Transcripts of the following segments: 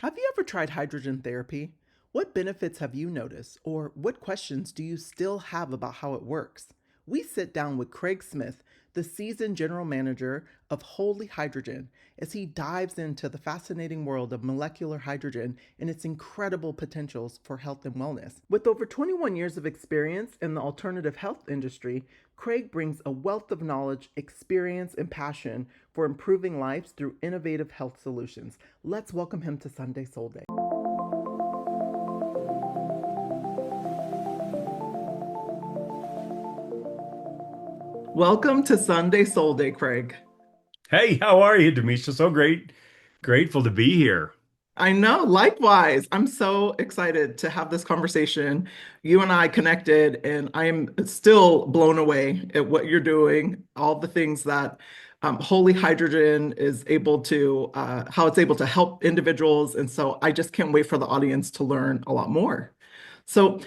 Have you ever tried hydrogen therapy? What benefits have you noticed, or what questions do you still have about how it works? We sit down with Craig Smith, the seasoned general manager of Holy Hydrogen, as he dives into the fascinating world of molecular hydrogen and its incredible potentials for health and wellness. With over 21 years of experience in the alternative health industry, Craig brings a wealth of knowledge, experience, and passion for improving lives through innovative health solutions. Let's welcome him to Sunday Soul Day. Welcome to Sunday Soul Day, Craig. Hey, how are you, Damesha? So great. Grateful to be here. I know, likewise. I'm so excited to have this conversation. You and I connected, and I am still blown away at what you're doing, all the things that Holy Hydrogen is able to, how it's able to help individuals. And so I just can't wait for the audience to learn a lot more. So,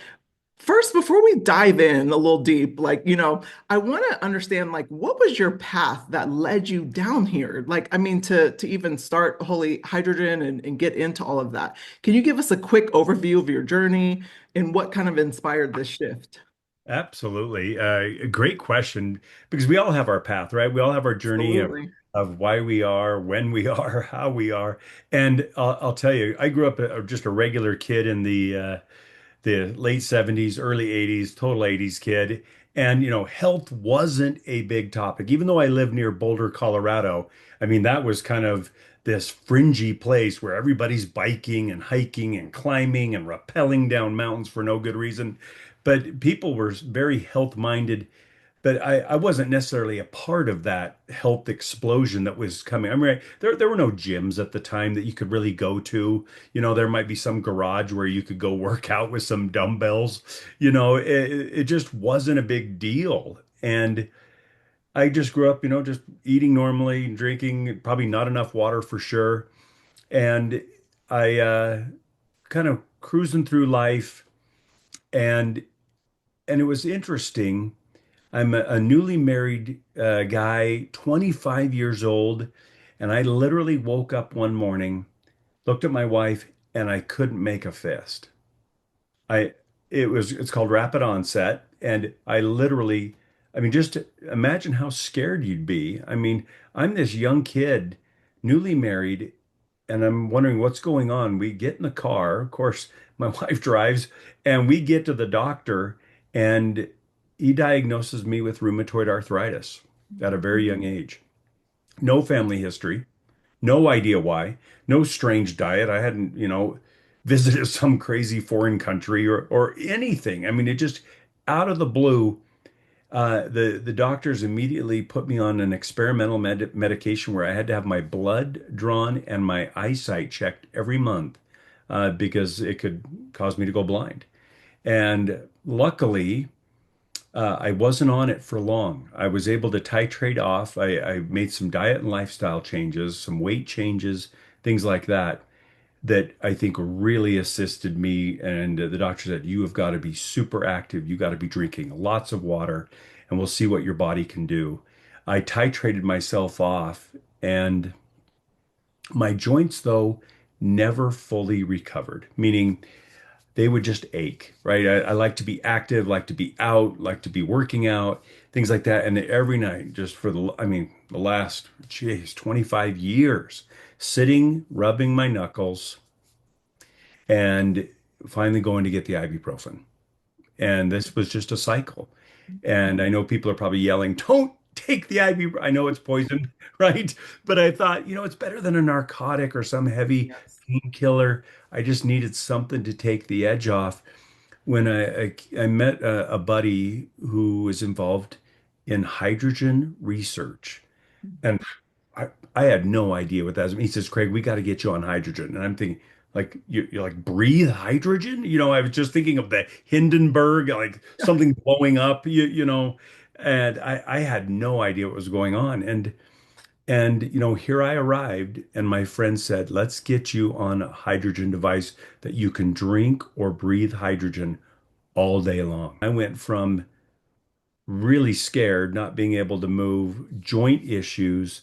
first, before we dive in a little deep, I want to understand, what was your path that led you down here? I mean, to even start Holy Hydrogen and get into all of that. Can you give us a quick overview of your journey and what kind of inspired this shift? Absolutely. A great question because we all have our path, right? We all have our journey Absolutely. of why we are, when we are, how we are. And I'll tell you, I grew up just a regular kid in the late 70s, early 80s, total 80s kid. And, health wasn't a big topic. Even though I live near Boulder, Colorado, I mean, that was kind of this fringy place where everybody's biking and hiking and climbing and rappelling down mountains for no good reason. But people were very health minded, but I wasn't necessarily a part of that health explosion that was coming. I mean, there were no gyms at the time that you could really go to. There might be some garage where you could go work out with some dumbbells. It just wasn't a big deal. And I just grew up, just eating normally, drinking probably not enough water for sure. And I kind of cruising through life, and it was interesting. I'm a newly married guy, 25 years old, and I literally woke up one morning, looked at my wife, and I couldn't make a fist. I it's called rapid onset, and I mean, just imagine how scared you'd be. I mean, I'm this young kid, newly married, and I'm wondering what's going on. We get in the car, of course, my wife drives, and we get to the doctor, and he diagnoses me with rheumatoid arthritis at a very young age. No family history, no idea why, no strange diet. I hadn't, visited some crazy foreign country or anything. I mean, it just out of the blue, the doctors immediately put me on an experimental medication where I had to have my blood drawn and my eyesight checked every month because it could cause me to go blind. And luckily, I wasn't on it for long. I was able to titrate off. I made some diet and lifestyle changes, some weight changes, things like that, that I think really assisted me. And the doctor said, you have got to be super active. You got to be drinking lots of water, and we'll see what your body can do. I titrated myself off, and my joints, though, never fully recovered, meaning they would just ache, right? I like to be active, like to be out, like to be working out, things like that. And every night, just for I mean, the last, geez, 25 years, sitting, rubbing my knuckles, and finally going to get the ibuprofen. And this was just a cycle. And I know people are probably yelling, don't take the ibuprofen. I know it's poison, right? But I thought, it's better than a narcotic or some heavy Yes. painkiller. I just needed something to take the edge off. When I met a buddy who was involved in hydrogen research, and I, I had no idea what that was. He says, Craig, we got to get you on hydrogen. And I'm thinking, like, you're like, breathe hydrogen? I was just thinking of the Hindenburg, like something blowing up, and I had no idea what was going on. And here I arrived, and my friend said, let's get you on a hydrogen device that you can drink or breathe hydrogen all day long. I went from really scared, not being able to move, joint issues,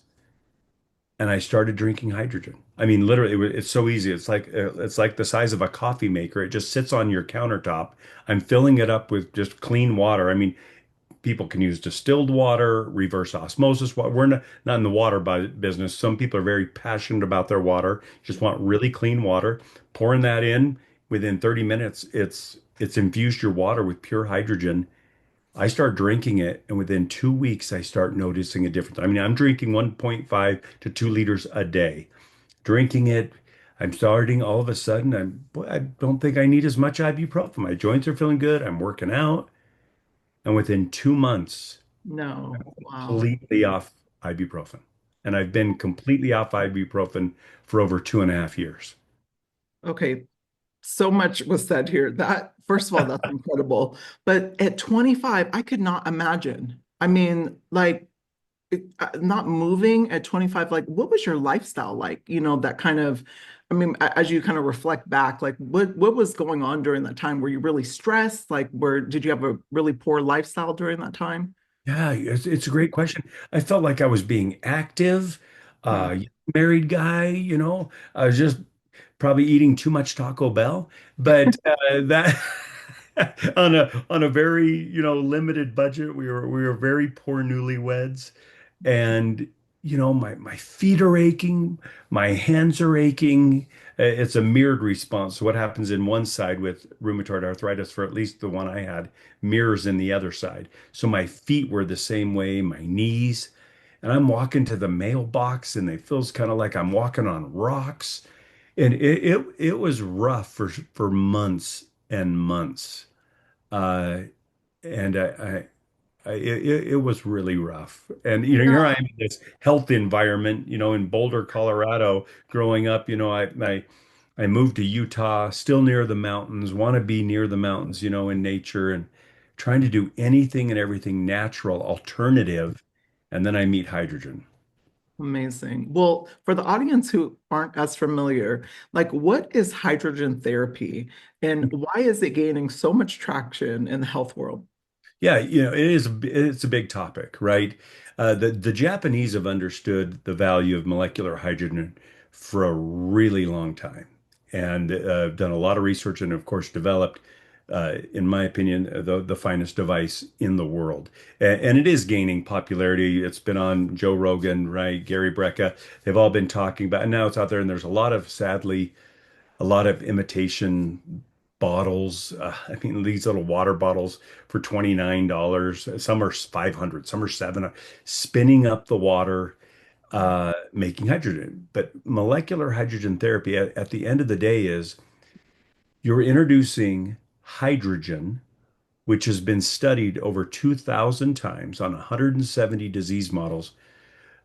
and I started drinking hydrogen. I mean, literally, it's so easy. It's like the size of a coffee maker. It just sits on your countertop. I'm filling it up with just clean water. I mean, people can use distilled water, reverse osmosis water. We're not in the water business. Some people are very passionate about their water, just want really clean water. Pouring that in within 30 minutes, it's infused your water with pure hydrogen. I start drinking it, and within 2 weeks, I start noticing a difference. I mean, I'm drinking 1.5 to 2 liters a day. Drinking it, I'm starting all of a sudden, I don't think I need as much ibuprofen. My joints are feeling good. I'm working out. And within 2 months, No. Wow. completely off ibuprofen. And I've been completely off ibuprofen for over 2.5 years. Okay. So much was said here. That, first of all, that's incredible. But at 25, I could not imagine. I mean, like, not moving at 25, like, what was your lifestyle like? That kind of, I mean, as you kind of reflect back, like, what was going on during that time? Were you really stressed? Like, did you have a really poor lifestyle during that time? Yeah, it's a great question. I felt like I was being active, Huh. married guy, I was just probably eating too much Taco Bell, but that on a very, limited budget. We were very poor newlyweds. And my feet are aching, my hands are aching. It's a mirrored response. So what happens in one side with rheumatoid arthritis, for at least the one I had, mirrors in the other side. So my feet were the same way, my knees, and I'm walking to the mailbox, and it feels kind of like I'm walking on rocks. And it was rough for months and months. Uh, and it was really rough. And here I Yeah. am in this health environment, in Boulder, Colorado, growing up. I moved to Utah, still near the mountains, want to be near the mountains, in nature, and trying to do anything and everything natural, alternative. And then I meet hydrogen. Amazing. Well, for the audience who aren't as familiar, like, what is hydrogen therapy and why is it gaining so much traction in the health world? Yeah, it's a big topic, right? The Japanese have understood the value of molecular hydrogen for a really long time, and done a lot of research, and of course developed, in my opinion, the finest device in the world. And it is gaining popularity. It's been on Joe Rogan, right? Gary Brecka. They've all been talking about, and now it's out there, and there's sadly, a lot of imitation bottles. I mean, these little water bottles for $29. Some are 500, some are 700, spinning up the water, making hydrogen. But molecular hydrogen therapy, at the end of the day, is you're introducing hydrogen, which has been studied over 2,000 times on 170 disease models,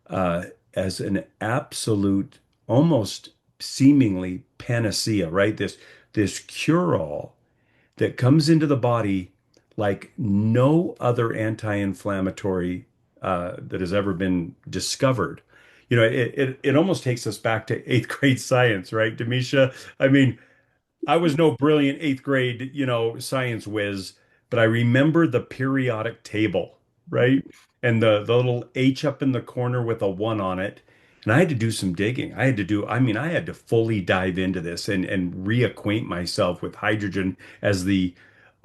uh, as an absolute, almost seemingly panacea, right? This cure-all that comes into the body like no other anti-inflammatory that has ever been discovered. It almost takes us back to eighth grade science, right, Damesha? I mean, I was no brilliant eighth grade, science whiz, but I remember the periodic table, right? And the little H up in the corner with a one on it. And I had to do some digging. I had to fully dive into this and reacquaint myself with hydrogen as the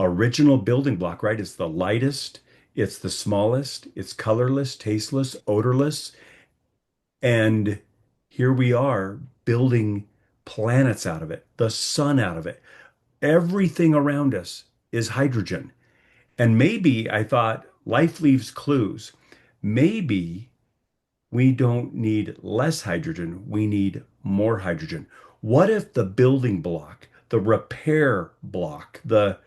original building block, right? It's the lightest, it's the smallest, it's colorless, tasteless, odorless. And here we are building planets out of it, the sun out of it. Everything around us is hydrogen. And maybe I thought life leaves clues. Maybe we don't need less hydrogen, we need more hydrogen. What if the building block, the repair block, the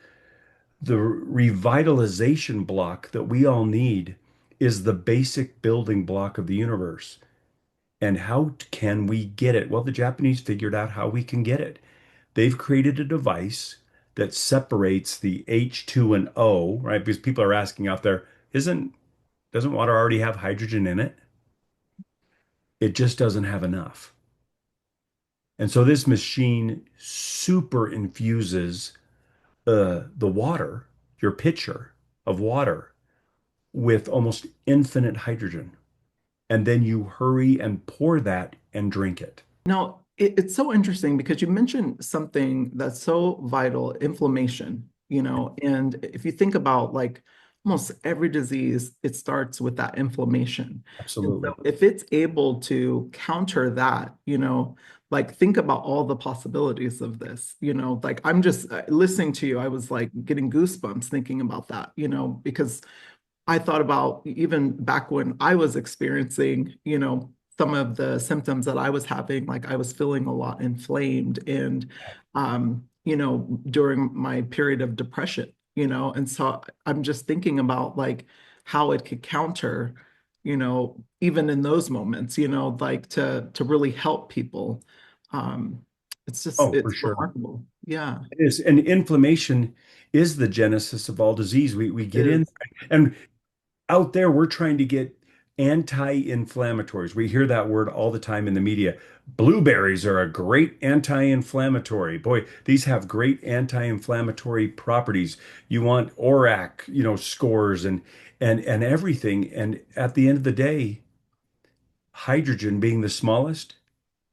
revitalization block that we all need is the basic building block of the universe? And how can we get it? Well, the Japanese figured out how we can get it. They've created a device that separates the H2 and O, right? Because people are asking out there, doesn't water already have hydrogen in it? It just doesn't have enough. And so this machine super infuses the water, your pitcher of water, with almost infinite hydrogen. and then you hurry and pour that and drink it. Now, it's so interesting because you mentioned something that's so vital, inflammation, and if you think about like almost every disease, it starts with that inflammation. And so Absolutely. if it's able to counter that, like think about all the possibilities of this, like I'm just listening to you, I was like getting goosebumps thinking about that, because I thought about even back when I was experiencing, some of the symptoms that I was having, like I was feeling a lot inflamed and, during my period of depression, and so I'm just thinking about like how it could counter, even in those moments, like to really help people. Um, Oh, for it's sure. remarkable. Yeah, It is. And inflammation is the genesis of all disease. We it get in, is. and out there, we're trying to get anti-inflammatories. We hear that word all the time in the media. Blueberries are a great anti-inflammatory. Boy, these have great anti-inflammatory properties. You want ORAC, scores and everything. And at the end of the day, hydrogen being the smallest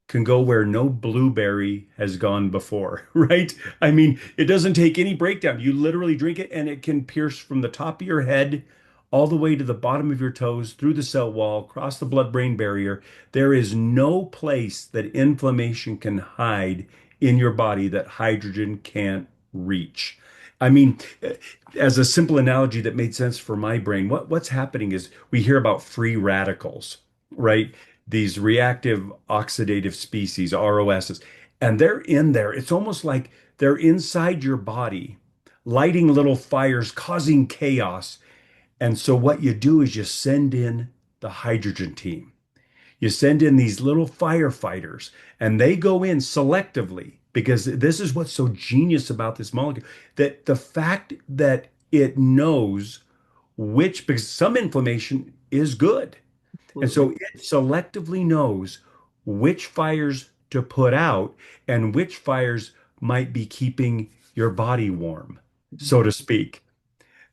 can go where no blueberry has gone before, right? I mean, it doesn't take any breakdown. You literally drink it and it can pierce from the top of your head all the way to the bottom of your toes, through the cell wall, across the blood-brain barrier. There is no place that inflammation can hide in your body that hydrogen can't reach. I mean, as a simple analogy that made sense for my brain, what's happening is we hear about free radicals, right? These reactive oxidative species, ROSs, and they're in there. It's almost like they're inside your body, lighting little fires, causing chaos. And so what you do is you send in the hydrogen team. You send in these little firefighters, and they go in selectively because this is what's so genius about this molecule, that the fact that it knows because some inflammation is good. And Absolutely. so it selectively knows which fires to put out and which fires might be keeping your body warm, so to speak.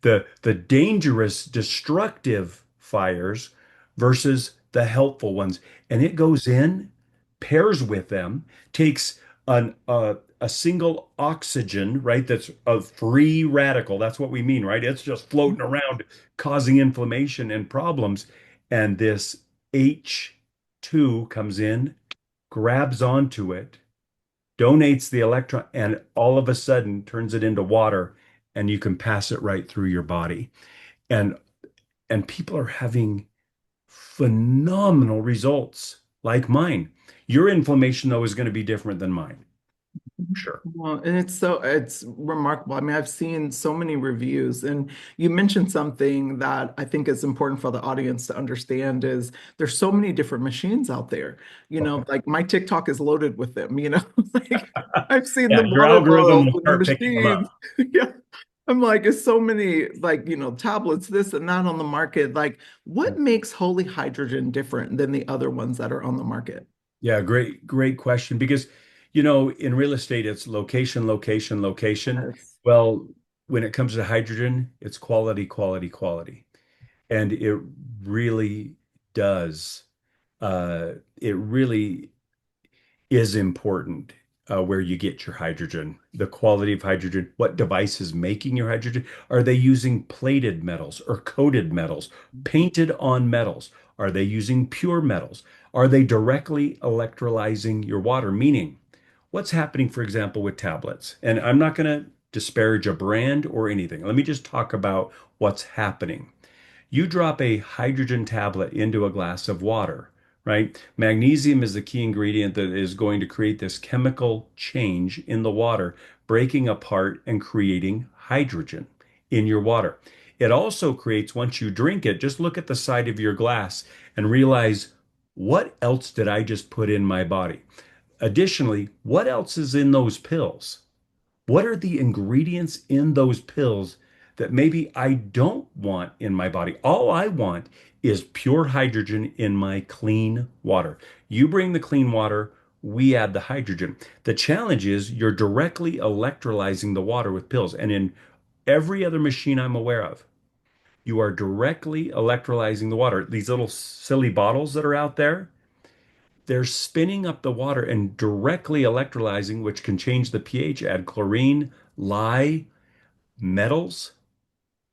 The dangerous, destructive fires versus the helpful ones. And it goes in, pairs with them, takes a single oxygen, right? That's a free radical. That's what we mean, right? It's just floating around causing inflammation and problems. And this H2 comes in, grabs onto it, donates the electron, and all of a sudden turns it into water, and you can pass it right through your body. And people are having phenomenal results like mine. Your inflammation, though, is going to be different than mine. Sure. Well, and it's remarkable. I mean, I've seen so many reviews, and you mentioned something that I think is important for the audience to understand is there's so many different machines out there. Like my TikTok is loaded with them, like I've seen Yeah, the your water algorithm bottles will and the start picking them machines. up. Yeah. I'm like, it's so many like, tablets, this and that on the market. Like, what makes holy hydrogen different than the other ones that are on the market? Yeah, great question. Because, in real estate, it's location, location, location. Yes. Well, when it comes to hydrogen, it's quality, quality, quality. And really does. It really is important where you get your hydrogen, the quality of hydrogen, what device is making your hydrogen. Are they using plated metals or coated metals, painted on metals? Are they using pure metals? Are they directly electrolyzing your water? Meaning, what's happening, for example, with tablets? And I'm not going to disparage a brand or anything. Let me just talk about what's happening. You drop a hydrogen tablet into a glass of water, right? Magnesium is the key ingredient that is going to create this chemical change in the water, breaking apart and creating hydrogen in your water. It also creates, once you drink it, just look at the side of your glass and realize, what else did I just put in my body? Additionally, what else is in those pills? What are the ingredients in those pills that maybe I don't want in my body? All I want is pure hydrogen in my clean water. You bring the clean water, we add the hydrogen. The challenge is you're directly electrolyzing the water with pills. And in every other machine I'm aware of, You are directly electrolyzing the water. These little silly bottles that are out there, they're spinning up the water and directly electrolyzing, which can change the pH, add chlorine, lye, metals,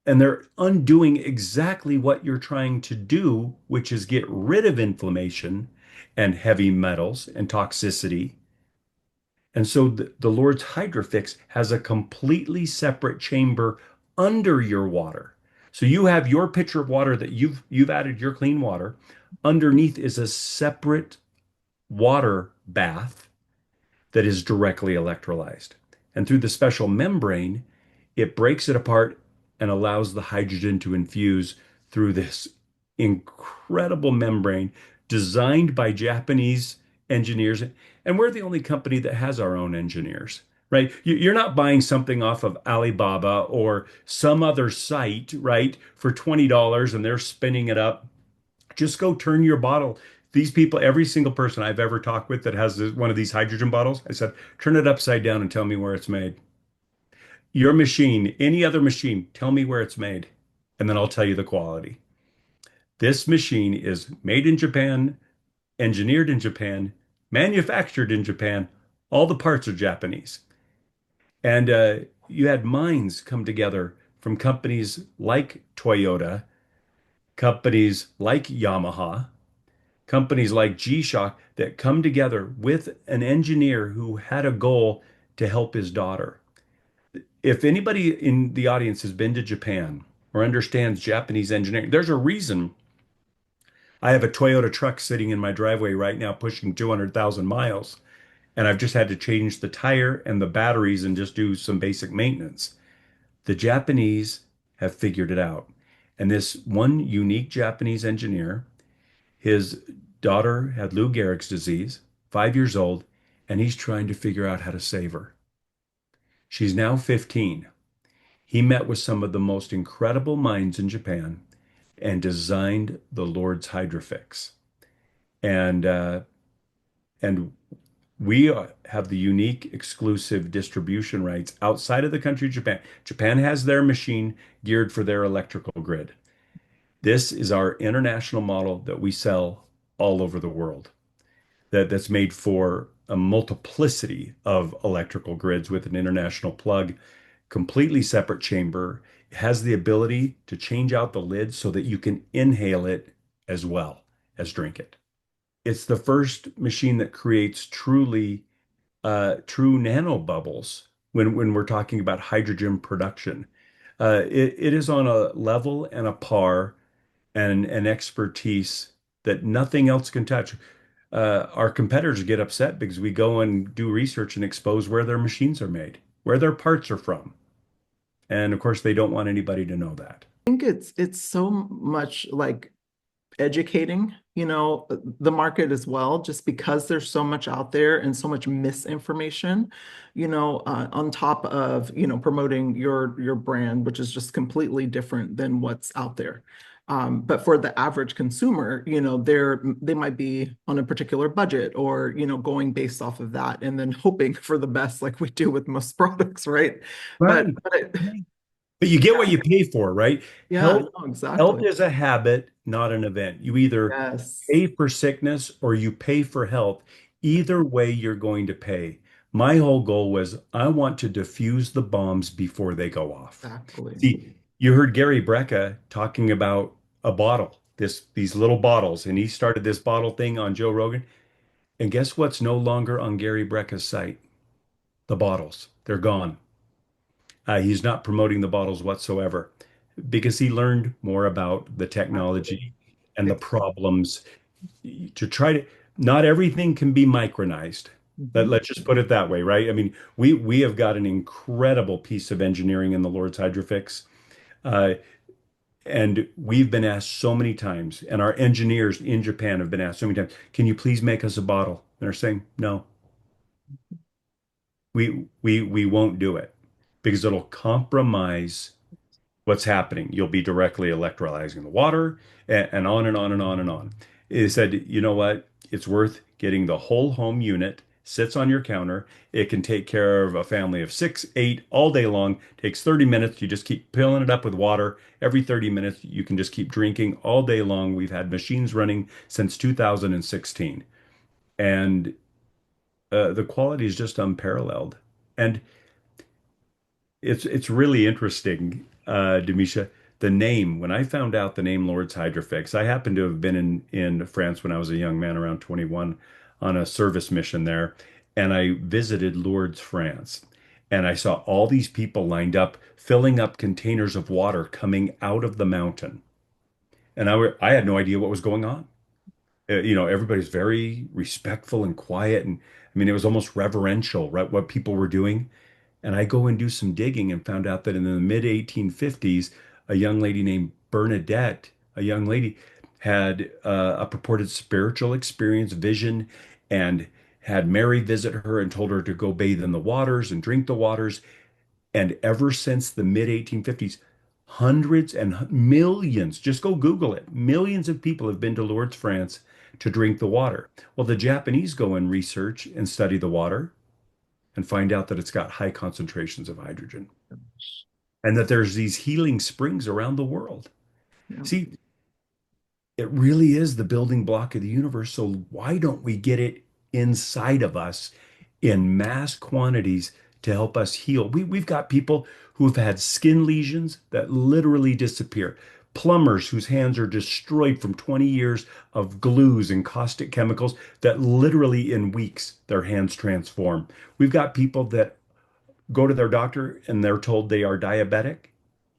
and they're undoing exactly what you're trying to do, which is get rid of inflammation and heavy metals and toxicity. And so the Lord's Hydrofix has a completely separate chamber under your water. So you have your pitcher of water that you've added your clean water. Underneath is a separate water bath that is directly electrolyzed. And through the special membrane, it breaks it apart and allows the hydrogen to infuse through this incredible membrane designed by Japanese engineers. And we're the only company that has our own engineers, right? You're not buying something off of Alibaba or some other site, right, for $20 and they're spinning it up. Just go turn your bottle. These people, every single person I've ever talked with that has one of these hydrogen bottles, I said, turn it upside down and tell me where it's made. Your machine, any other machine, tell me where it's made, and then I'll tell you the quality. This machine is made in Japan, engineered in Japan, manufactured in Japan. All the parts are Japanese. And you had minds come together from companies like Toyota, companies like Yamaha, companies like G-Shock that come together with an engineer who had a goal to help his daughter. If anybody in the audience has been to Japan or understands Japanese engineering, there's a reason I have a Toyota truck sitting in my driveway right now pushing 200,000 miles, and I've just had to change the tire and the batteries and just do some basic maintenance. The Japanese have figured it out. And this one unique Japanese engineer, his daughter had Lou Gehrig's disease, 5 years old, and he's trying to figure out how to save her. She's now 15. He met with some of the most incredible minds in Japan and designed the Lord's Hydrofix. And and we have the unique exclusive distribution rights outside of the country of Japan. Japan has their machine geared for their electrical grid. This is our international model that we sell all over the world. That's made for a multiplicity of electrical grids with an international plug, completely separate chamber. It has the ability to change out the lid so that you can inhale it as well as drink it. It's the first machine that creates true nanobubbles when we're talking about hydrogen production. It is on a level and a par and an expertise that nothing else can touch. Our competitors get upset because we go and do research and expose where their machines are made, where their parts are from. And of course, they don't want anybody to know that. Think it's so much like educating, the market as well, just because there's so much out there and so much misinformation, on top of, promoting your brand, which is just completely different than what's out there. But for the average consumer, they might be on a particular budget or, going based off of that and then hoping for the best like we do with most products, right? But, Right. but it, But you get what you pay for, right? yeah, Health, no, health exactly. is a habit, not an event. You either Yes, pay for sickness or you pay for health. Either way, you're going to pay. My whole goal was I want to diffuse the bombs before they go off. exactly. See, you heard Gary Brecka talking about a bottle, these little bottles, and he started this bottle thing on Joe Rogan. And guess what's no longer on Gary Brecka's site? The bottles. They're gone. He's not promoting the bottles whatsoever because he learned more about the Exactly. technology and the Exactly. problems to try to, not everything can be micronized. Mhm. Let's just put it that way, right? I mean, we have got an incredible piece of engineering in the Lord's Hydrofix. Uh, and we've been asked so many times, and our engineers in Japan have been asked so many times, can you please make us a bottle? And they're saying, no, we won't do it because it'll compromise what's happening. You'll be directly electrolyzing the water and on and on and on and on. He said, you know what? It's worth getting the whole home unit sits on your counter. It can take care of a family of six, eight all day long. Takes 30 minutes. You just keep filling it up with water. Every 30 minutes, you can just keep drinking all day long. We've had machines running since 2016, and the quality is just unparalleled. And it's really interesting, Demisha. The name, when I found out the name Lord's Hydrofix, I happened to have been in France when I was a young man, around 21, on a service mission there, and I visited Lourdes, France, and I saw all these people lined up, filling up containers of water coming out of the mountain, and I had no idea what was going on. Everybody's very respectful and quiet, and I mean, it was almost reverential, right, what people were doing. And I go and do some digging and found out that in the mid 1850s, a young lady named Bernadette, a young lady, had a purported spiritual experience, vision, and had Mary visit her and told her to go bathe in the waters and drink the waters. And ever since the mid 1850s, hundreds and millions, just go Google it, millions of people have been to Lourdes, France to drink the water. Well, the Japanese go and research and study the water and find out that it's got high concentrations of hydrogen and that there's these healing springs around the world. Yeah. See, it really is the building block of the universe. So why don't we get it inside of us in mass quantities to help us heal? We've got people who have had skin lesions that literally disappear. Plumbers whose hands are destroyed from 20 years of glues and caustic chemicals that literally in weeks their hands transform. We've got people that go to their doctor and they're told they are diabetic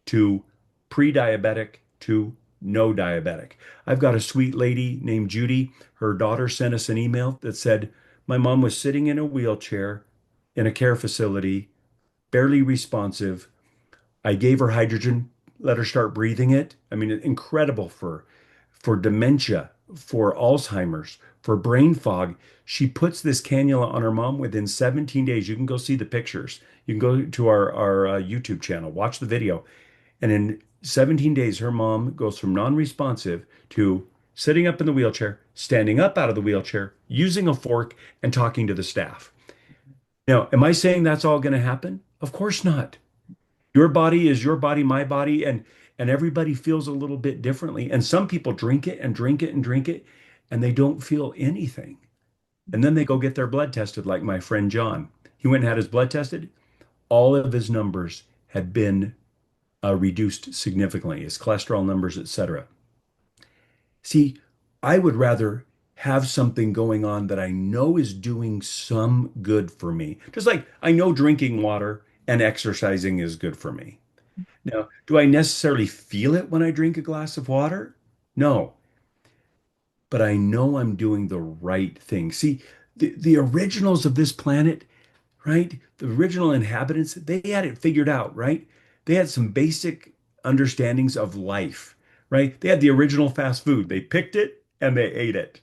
to pre-diabetic to no diabetic. I've got a sweet lady named Judy. Her daughter sent us an email that said, my mom was sitting in a wheelchair in a care facility, barely responsive. I gave her hydrogen, let her start breathing it. I mean, incredible for dementia, for Alzheimer's, for brain fog. She puts this cannula on her mom within 17 days. You can go see the pictures. You can go to our YouTube channel, watch the video. And in 17 days, her mom goes from non-responsive to sitting up in the wheelchair, standing up out of the wheelchair, using a fork, and talking to the staff. Now, am I saying that's all going to happen? Of course not. Your body is your body, my body, and everybody feels a little bit differently. And some people drink it and drink it and drink it, and they don't feel anything. And then they go get their blood tested, like my friend John. He went and had his blood tested. All of his numbers had been reduced significantly, his cholesterol numbers, etc. See, I would rather have something going on that I know is doing some good for me. Just like I know drinking water and exercising is good for me. Now, do I necessarily feel it when I drink a glass of water? No, but I know I'm doing the right thing. See, the originals of this planet, right? The original inhabitants, they had it figured out, right? They had some basic understandings of life, right? They had the original fast food. They picked it and they ate it,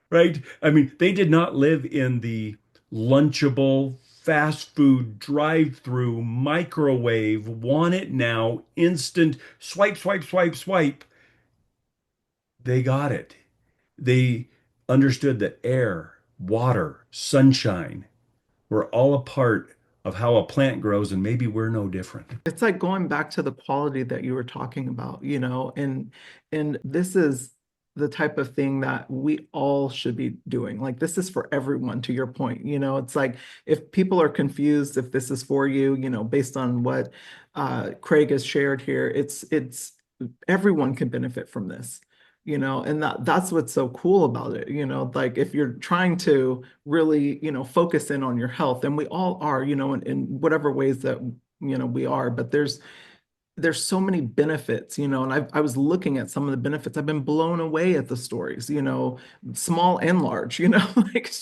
right? I mean, they did not live in the lunchable, fast food, drive-through, microwave, want it now, instant, swipe, swipe, swipe, swipe. They got it. They understood that air, water, sunshine were all a part of how a plant grows, and maybe we're no different. It's like going back to the quality that you were talking about, and this is the type of thing that we all should be doing. Like this is for everyone, to your point. It's like if people are confused if this is for you, based on what Craig has shared here, it's everyone can benefit from this. And that's what's so cool about it. Like if you're trying to really, focus in on your health, and we all are, in whatever ways that, we are, but there's so many benefits, and I was looking at some of the benefits. I've been blown away at the stories, small and large, like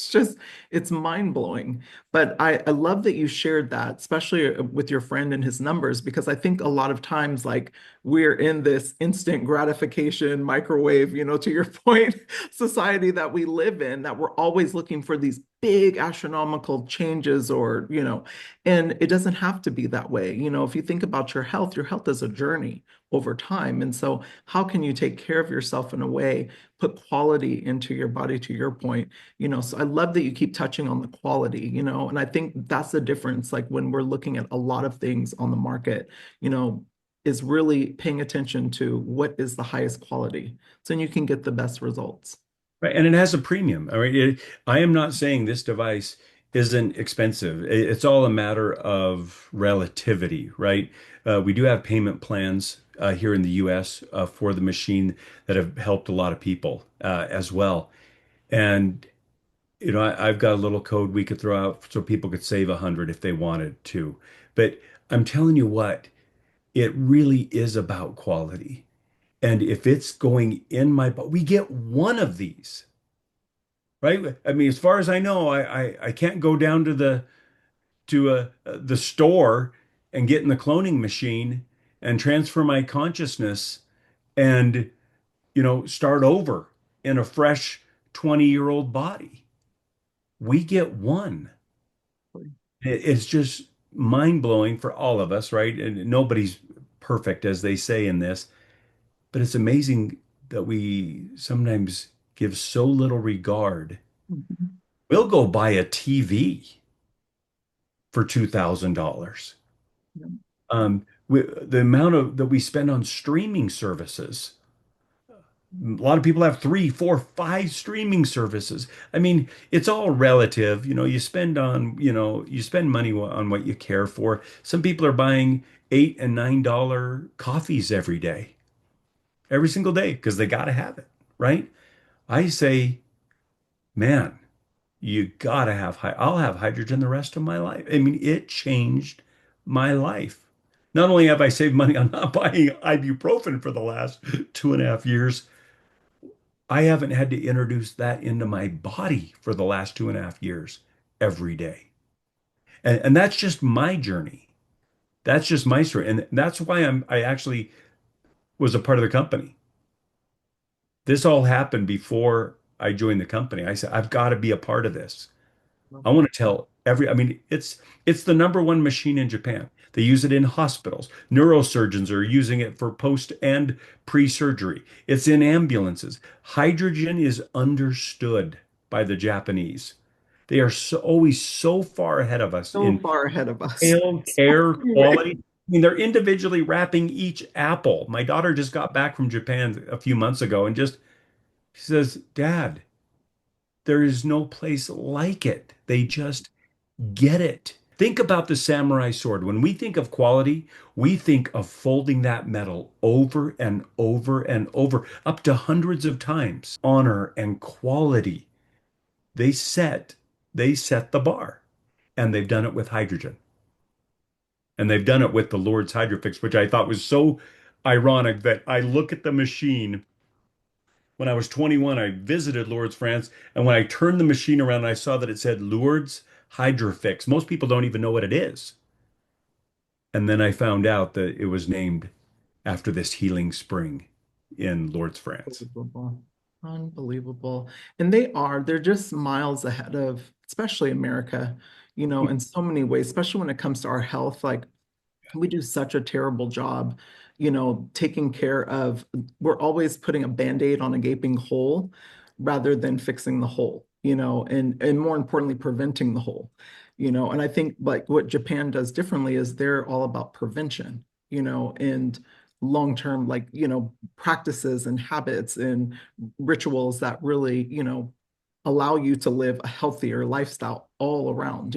it's mind blowing. But I love that you shared that, especially with your friend and his numbers, because I think a lot of times, like we're in this instant gratification microwave, to your point, society that we live in, that we're always looking for these big astronomical changes or, and it doesn't have to be that way. If you think about your health is a journey over time. And so how can you take care of yourself in a way, put quality into your body, to your point, so I love that you keep touching on the quality, and I think that's the difference. Like when we're looking at a lot of things on the market, you know, is really paying attention to what is the highest quality so you can get the best results. Right, and it has a premium. All right, I am not saying this device isn't expensive. It's all a matter of relativity, right? We do have payment plans here in the U.S. For the machine that have helped a lot of people as well. And I've got a little code we could throw out so people could save 100 if they wanted to. But I'm telling you what, it really is about quality. And if it's going in we get one of these, right? I mean, as far as I know, I can't go down to the store and get in the cloning machine and transfer my consciousness and start over in a fresh 20-year-old body. We get one. It's just mind-blowing for all of us, right? And nobody's perfect, as they say in this, but it's amazing that we sometimes give so little regard. Mhm. We'll go buy a TV for $2,000. Yeah. The amount of that we spend on streaming services. A lot of people have three, four, five streaming services. I mean, it's all relative. You spend money on what you care for. Some people are buying $8 and $9 coffees every day, every single day, because they got to have it, right? I say, man, you gotta have I'll have hydrogen the rest of my life. I mean, it changed my life. Not only have I saved money on not buying ibuprofen for the last 2.5 years, I haven't had to introduce that into my body for the last 2.5 years every day. And that's just my journey. That's just my story. And that's why I actually was a part of the company. This all happened before I joined the company. I said, I've got to be a part of this. I want to tell I mean, it's the number one machine in Japan. They use it in hospitals. Neurosurgeons are using it for post and pre-surgery. It's in ambulances. Hydrogen is understood by the Japanese. They are always so far ahead of us So in far ahead of us. scale, care, quality. I mean, they're individually wrapping each apple. My daughter just got back from Japan a few months ago and just she says, Dad, there is no place like it. They just get it. Think about the samurai sword. When we think of quality, we think of folding that metal over and over and over, up to hundreds of times. Honor and quality. They set they set the bar, and they've done it with hydrogen. And they've done it with the Lord's Hydrofix, which I thought was so ironic that I look at the machine. When I was 21, I visited Lourdes, France, and when I turned the machine around, I saw that it said Lourdes Hydrofix. Most people don't even know what it is. And then I found out that it was named after this healing spring in Lourdes, France. Unbelievable. Unbelievable. And they're just miles ahead of, especially America, in so many ways, especially when it comes to our health. Like we do such a terrible job, taking care of, we're always putting a Band-Aid on a gaping hole rather than fixing the hole, and more importantly, preventing the hole, and I think like what Japan does differently is they're all about prevention, and long-term, like, practices and habits and rituals that really, allow you to live a healthier lifestyle all around,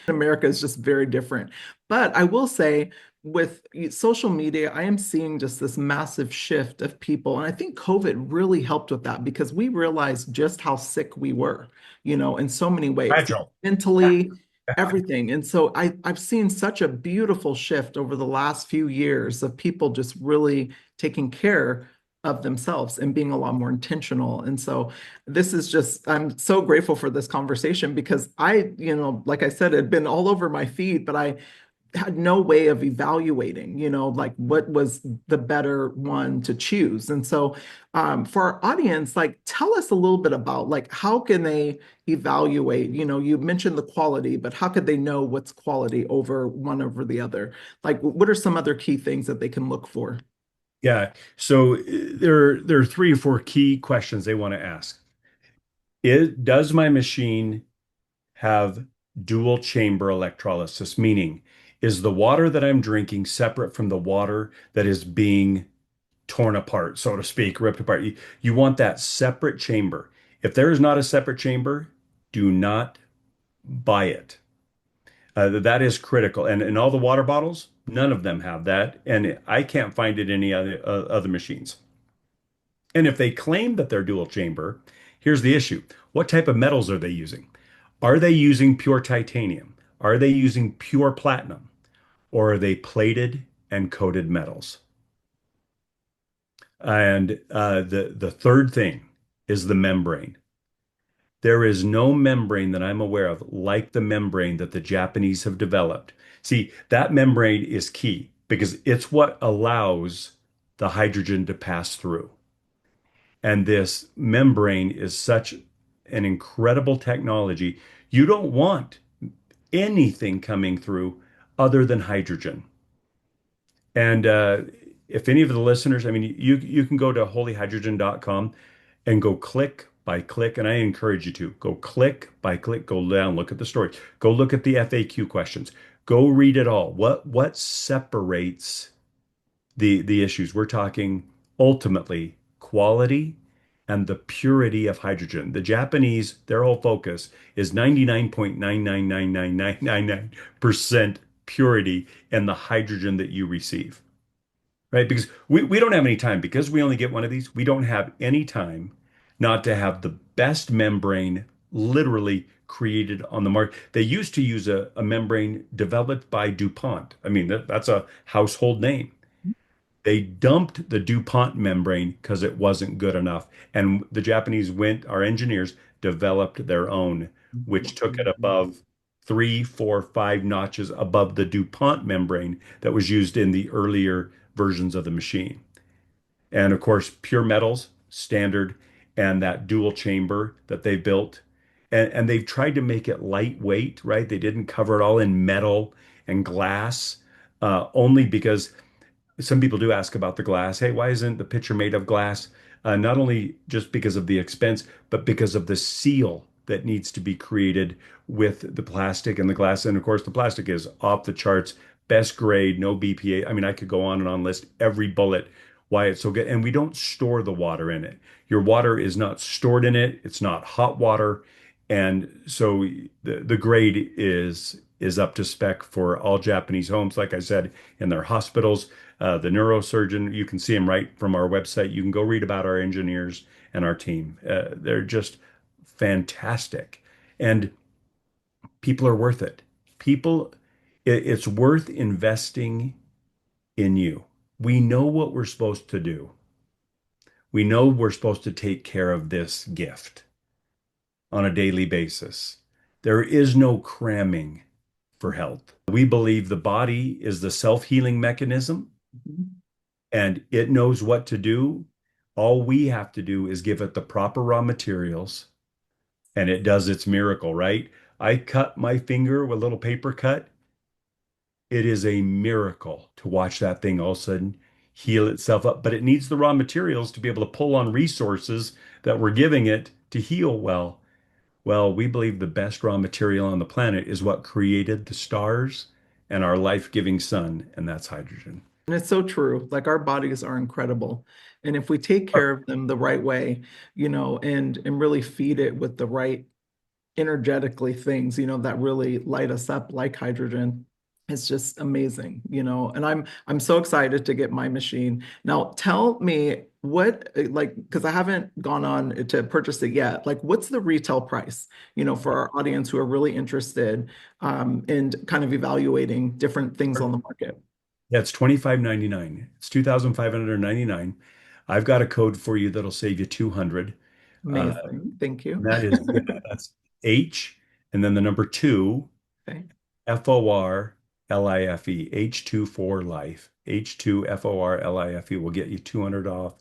America is just very different. But I will say, with social media, I am seeing just this massive shift of people. And I think COVID really helped with that because we realized just how sick we were, in so many ways, Fragile. Yeah. mentally, everything. And so I've seen such a beautiful shift over the last few years of people just really taking care of themselves and being a lot more intentional. And so this is just, I'm so grateful for this conversation because like I said, it had been all over my feed, but I had no way of evaluating, like what was the better one to choose. And so, for our audience, like, tell us a little bit about like how can they evaluate? You mentioned the quality, but how could they know what's quality over one over the other? Like, what are some other key things that they can look for? Yeah. So there are three or four key questions they want to ask. Does my machine have dual chamber electrolysis? Meaning, is the water that I'm drinking separate from the water that is being torn apart, so to speak, ripped apart? You want that separate chamber. If there is not a separate chamber, do not buy it. That is critical. And in all the water bottles, none of them have that. And I can't find it in any other machines. And if they claim that they're dual chamber, here's the issue. What type of metals are they using? Are they using pure titanium? Are they using pure platinum? Or are they plated and coated metals? And the third thing is the membrane. There is no membrane that I'm aware of like the membrane that the Japanese have developed. See, that membrane is key because it's what allows the hydrogen to pass through. And this membrane is such an incredible technology. You don't want anything coming through other than hydrogen. And if any of the listeners, I mean, you can go to holyhydrogen.com and go click by click, and I encourage you to go click by click, go down, look at the story, go look at the FAQ questions, go read it all. What separates the issues? We're talking ultimately quality and the purity of hydrogen. The Japanese, their whole focus is 99.9999999% purity in the hydrogen that you receive, right? Because we don't have any time, because we only get one of these, we don't have any time not to have the best membrane literally created on the market. They used to use a membrane developed by DuPont. I mean, that's a household name. They dumped the DuPont membrane because it wasn't good enough. And the Japanese went, our engineers developed their own, which took it above three, four, five notches above the DuPont membrane that was used in the earlier versions of the machine. And of course, pure metals, standard, and that dual chamber that they built. And they've tried to make it lightweight, right? They didn't cover it all in metal and glass, only because some people do ask about the glass. Hey, why isn't the pitcher made of glass? Not only just because of the expense, but because of the seal that needs to be created with the plastic and the glass. And of course, the plastic is off the charts, best grade, no BPA. I mean, I could go on and on, list every bullet why it's so good. And we don't store the water in it. Your water is not stored in it. It's not hot water. And so the grade is up to spec for all Japanese homes, like I said, in their hospitals. The neurosurgeon, you can see him right from our website. You can go read about our engineers and our team. They're just fantastic. And people are worth it. It's worth investing in you. We know what we're supposed to do. We know we're supposed to take care of this gift on a daily basis. There is no cramming for health. We believe the body is the self-healing mechanism and it knows what to do. All we have to do is give it the proper raw materials and it does its miracle, right? I cut my finger with a little paper cut. It is a miracle to watch that thing all of a sudden heal itself up, but it needs the raw materials to be able to pull on resources that we're giving it to heal well. Well, we believe the best raw material on the planet is what created the stars and our life-giving sun, and that's hydrogen. And it's so true. Like, our bodies are incredible. And if we take care of them the right way, and really feed it with the right energetically things, that really light us up like hydrogen. It's just amazing, and I'm so excited to get my machine. Now tell me what, like, because I haven't gone on to purchase it yet. Like, what's the retail price, for our audience who are really interested in kind of evaluating different things on the market? Yeah, it's 25.99. It's 2,599. I've got a code for you that'll save you 200. Uh, Amazing. Thank you. that is, yeah, that's H and then the number two, Okay. FOR H2FORLIFE, H2 for life, H2FORLIFE will get you 200 off.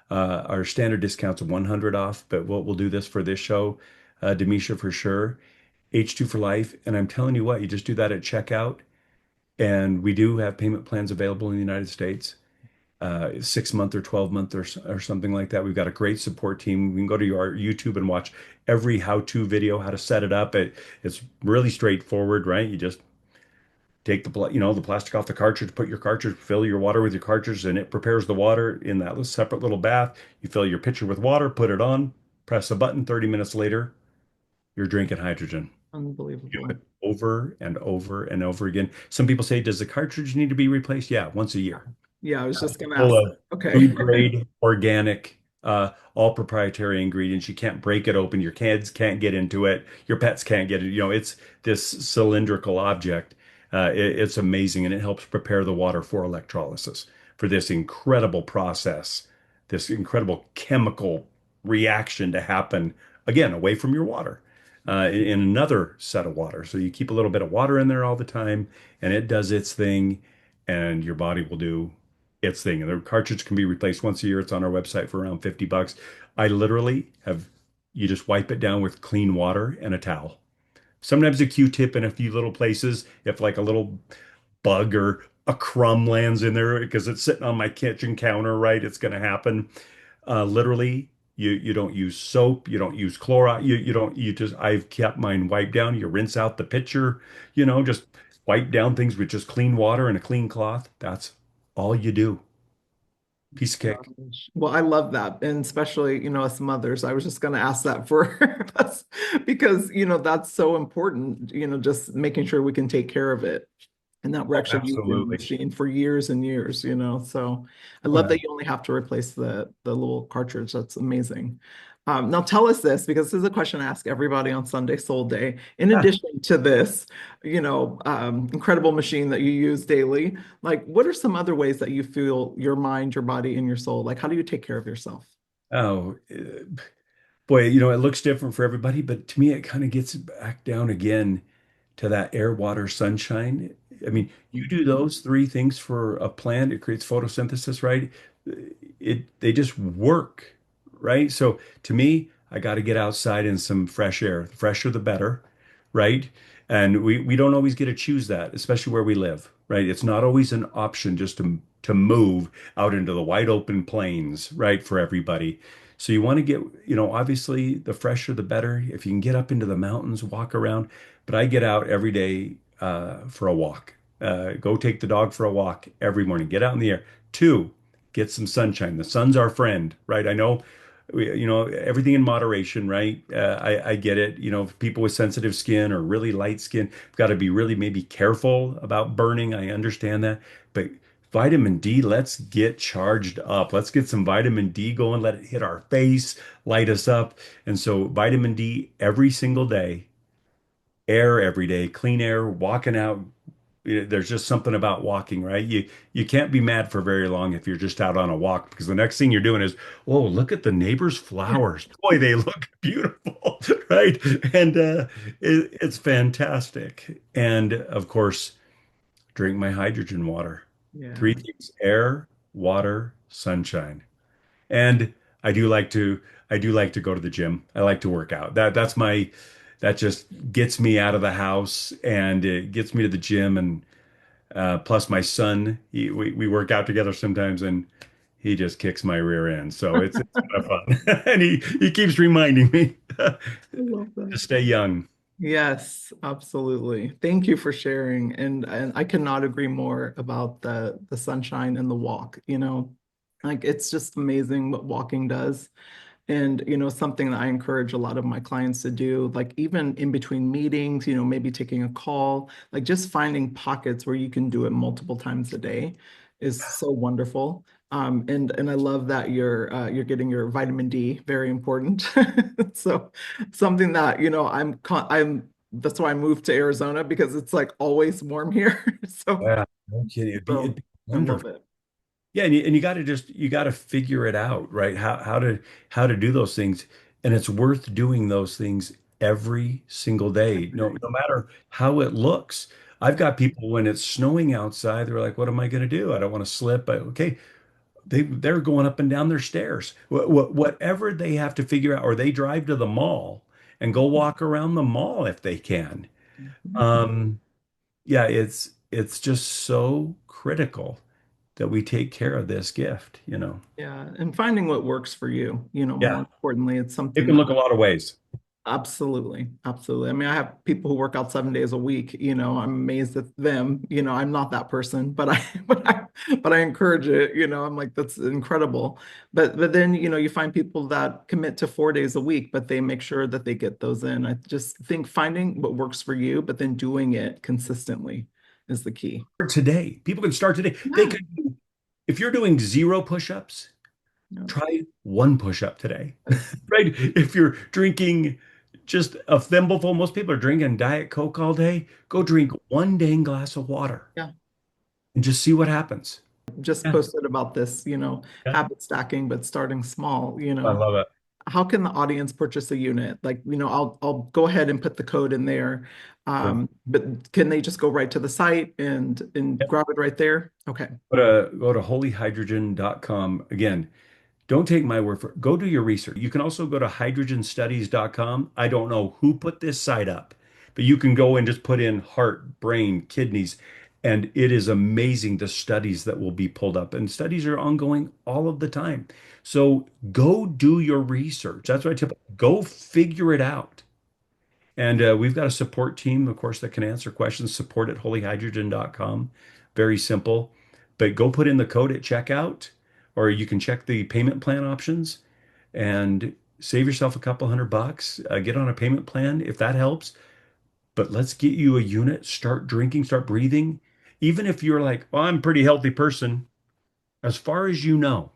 Our standard discount's 100 off, but we'll do this for this show, Damesha for sure. H2 for life. And I'm telling you what, you just do that at checkout. And we do have payment plans available in the United States, 6 month or 12 month or something like that. We've got a great support team. We can go to our YouTube and watch every how-to video, how to set it up. It's really straightforward, right? You just take the plastic off the cartridge, put your cartridge, fill your water with your cartridge, and it prepares the water in that little separate little bath. You fill your pitcher with water, put it on, press a button. 30 minutes later, you're drinking hydrogen. Do Unbelievable. it over and over and over again. Some people say, does the cartridge need to be replaced? Yeah, once a year. Yeah, I was just going to Full ask. of Okay. food grade, organic, all proprietary ingredients. You can't break it open. Your kids can't get into it. Your pets can't get it. It's this cylindrical object. It's amazing, and it helps prepare the water for electrolysis for this incredible process, this incredible chemical reaction to happen again away from your water. In another set of water. So you keep a little bit of water in there all the time, and it does its thing, and your body will do its thing. And the cartridge can be replaced once a year. It's on our website for around 50 bucks. I literally have you just wipe it down with clean water and a towel. Sometimes a Q-tip in a few little places, if like a little bug or a crumb lands in there because it's sitting on my kitchen counter, right? It's going to happen. Literally, you don't use soap, you don't use Clorox, you don't you just I've kept mine wiped down. You rinse out the pitcher, just wipe down things with just clean water and a clean cloth. That's all you do. Piece of cake. Gosh. Well, I love that. And especially, as mothers, I was just going to ask that for us because, that's so important, just making sure we can take care of it and that we're Oh, actually using the absolutely. machine for years and years, So I Oh, love yeah. that you only have to replace the little cartridge. That's amazing. Now tell us this, because this is a question I ask everybody on Sunday Soul Day. In Ah, addition to this, incredible machine that you use daily, like what are some other ways that you feel your mind, your body, and your soul? Like how do you take care of yourself? oh, boy, it looks different for everybody, but to me, it kind of gets back down again to that air, water, sunshine. I mean, you do those three things for a plant, it creates photosynthesis, right? They just work, right? So to me, I got to get outside in some fresh air. The fresher, the better, right? And we don't always get to choose that, especially where we live, right? It's not always an option just to move out into the wide open plains, right, for everybody. So you want to get, obviously the fresher the better. If you can get up into the mountains, walk around. But I get out every day for a walk. Go take the dog for a walk every morning. Get out in the air. Two, get some sunshine. The sun's our friend, right? I know, everything in moderation, right? I get it. People with sensitive skin or really light skin have got to be really maybe careful about burning. I understand that. But vitamin D, let's get charged up. Let's get some vitamin D going. Let it hit our face, light us up. And so, vitamin D every single day, air every day, clean air, walking out. There's just something about walking, right? You can't be mad for very long if you're just out on a walk because the next thing you're doing is, oh, look at the neighbor's flowers. Boy, they look beautiful, right? And it's fantastic. And of course, drink my hydrogen water. Three Yeah. things: air, water, sunshine. And I do like to I do like to go to the gym. I like to work out. That just gets me out of the house and it gets me to the gym. And plus my son, we work out together sometimes, and he just kicks my rear end. So it's kind of fun. And he keeps reminding me I love to that. stay young. Yes, absolutely. Thank you for sharing. And I cannot agree more about the sunshine and the walk, Like it's just amazing what walking does. And, something that I encourage a lot of my clients to do, like even in between meetings, maybe taking a call, like just finding pockets where you can do it multiple times a day is so wonderful. And I love that you're getting your vitamin D, very important. So something that, I'm that's why I moved to Arizona because it's like always warm here. So, Yeah, no kidding. It'd so be I love wonderful. it. Yeah, and you got to you got to figure it out, right? How to do those things, and it's worth doing those things every single day, no matter how it looks. I've got people when it's snowing outside, they're like, what am I going to do? I don't want to slip. Okay, they're going up and down their stairs. Whatever they have to figure out, or they drive to the mall and go walk around the mall if they can. Mhm. Um, yeah, it's just so critical that we take care of this gift, you know. Yeah, and finding what works for you, more Yeah, importantly, it's it something can that look a lot of ways. absolutely, absolutely. I mean, I have people who work out 7 days a week, I'm amazed at them. I'm not that person, but I but I encourage it, I'm like, that's incredible. But then, you find people that commit to 4 days a week, but they make sure that they get those in. I just think finding what works for you, but then doing it consistently is the key. Today, people can start today. They Yeah. could, if you're doing 0 push-ups, Yeah. try 1 push-up today. Right? If you're drinking just a thimbleful, most people are drinking Diet Coke all day. Go drink one dang glass of water Yeah. and just see what happens. Just Yeah. posted about this, Yeah. habit stacking, but starting small, I love it. how can the audience purchase a unit? Like, I'll go ahead and put the code in there. Sure. But can they just go right to the site and grab it right there? Okay. Go to holyhydrogen.com. Again, don't take my word for it. Go do your research. You can also go to hydrogenstudies.com. I don't know who put this site up, but you can go and just put in heart, brain, kidneys, and it is amazing the studies that will be pulled up. And studies are ongoing all of the time. So go do your research. That's what I tell people. Go figure it out. And we've got a support team, of course, that can answer questions. Support at holyhydrogen.com. Very simple. But go put in the code at checkout, or you can check the payment plan options and save yourself a couple $100. Get on a payment plan if that helps. But let's get you a unit, start drinking, start breathing. Even if you're like, well, I'm a pretty healthy person, as far as you know,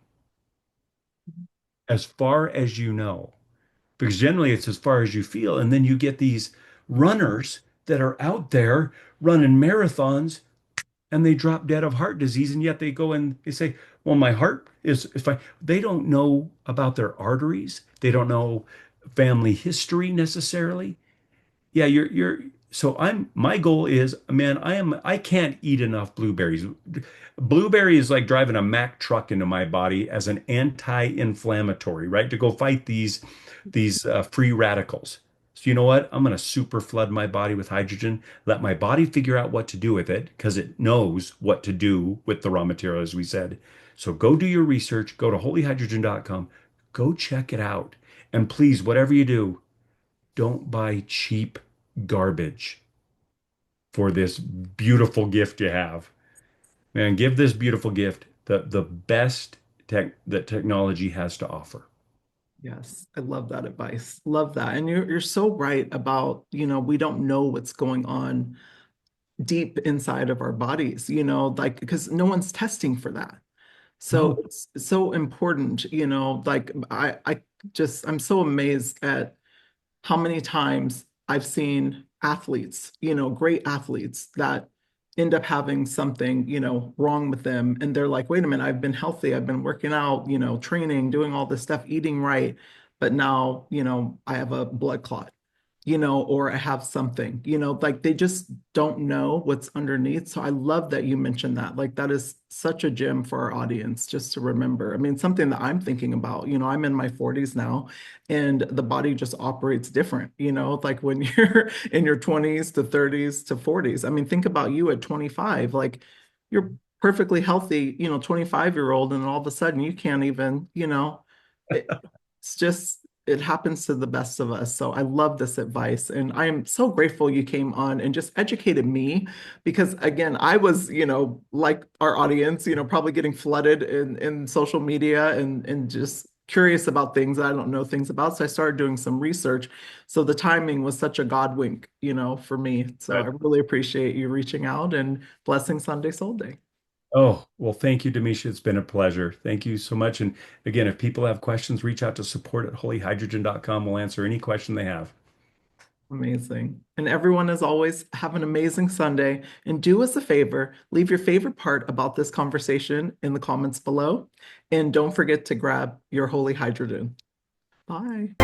as far as you know, because generally it's as far as you feel. And then you get these runners that are out there running marathons and they drop dead of heart disease. And yet they go and they say, well, my heart is fine. They don't know about their arteries. They don't know family history necessarily. Yeah, you're so my goal is, man, I can't eat enough blueberries. Blueberry is like driving a Mack truck into my body as an anti-inflammatory, right? To go fight these free radicals. So you know what? I'm going to super flood my body with hydrogen, let my body figure out what to do with it because it knows what to do with the raw material, as we said. So go do your research, go to holyhydrogen.com, go check it out. And please, whatever you do, don't buy cheap garbage for this beautiful gift you have. Man, give this beautiful gift the best tech that technology has to offer. Yes, I love that advice. Love that. And you're so right about, we don't know what's going on deep inside of our bodies, like because no one's testing for that. So No. it's so important, like I'm so amazed at how many times I've seen athletes, great athletes that end up having something, wrong with them. And they're like, wait a minute, I've been healthy. I've been working out, training, doing all this stuff, eating right. But now, I have a blood clot, or I have something, like they just don't know what's underneath. So I love that you mentioned that. Like that is such a gem for our audience just to remember. I mean, something that I'm thinking about, I'm in my 40s now and the body just operates different, like when you're in your 20s to 30s to 40s. I mean, think about you at 25, like you're perfectly healthy, 25-year-old, and all of a sudden you can't even, it's just it happens to the best of us. So I love this advice. And I am so grateful you came on and just educated me because again, I was, like our audience, probably getting flooded in social media and just curious about things that I don't know things about. So I started doing some research. So the timing was such a God wink, for me. So I Right. really appreciate you reaching out and blessing Sunday Soul Day. Oh, well, thank you, Damesha. It's been a pleasure. Thank you so much. And again, if people have questions, reach out to support at holyhydrogen.com. We'll answer any question they have. Amazing. And everyone, as always, have an amazing Sunday. And do us a favor, leave your favorite part about this conversation in the comments below. And don't forget to grab your holy hydrogen. Bye.